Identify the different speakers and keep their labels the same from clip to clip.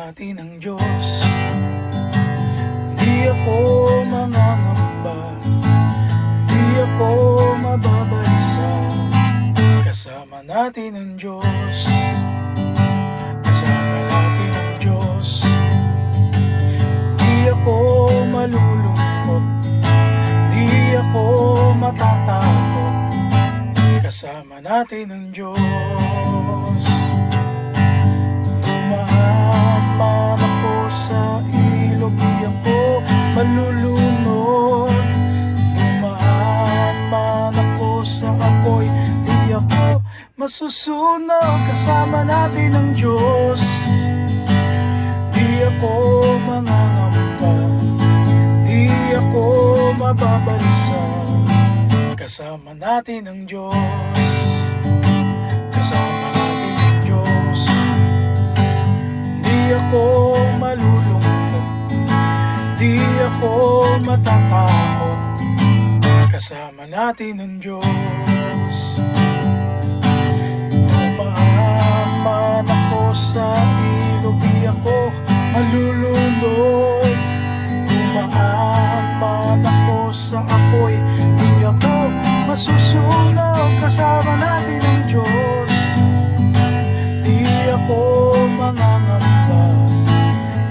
Speaker 1: natin ang Diyos. Di ako mangangamba, di ako mababalisa. Kasama natin ang Diyos, kasama natin ang Diyos. Di ako malulungkot, di ako matatakot. Kasama natin ang Diyos. Dumaan man ako sa ilog, di ako malulunod. Dumaan man ako sa apoy, di ako masusunog. Kasama natin ang Diyos. Di ako mangangamba, di ako mababalisa. Kasama natin ang Diyos, kasama natin ang Diyos. Di ako malulungkot, di ako matatakot. Kasama natin ang Diyos. Dumaan man ako sa ilog, di ako malulunod. Dumaan man ako sa apoy, di ako masusunog. Kasama natin ang Diyos. Di ako mangangamba,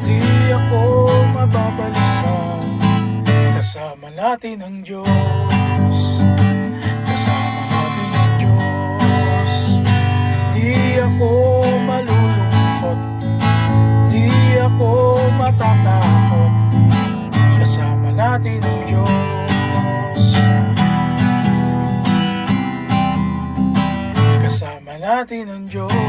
Speaker 1: di ako mababalisa. Kasama natin ang Diyos, kasama natin ang Diyos. Di ako malulungkot, di ako matatakot. Kasama natin ang Diyos, kasama natin ang Diyos.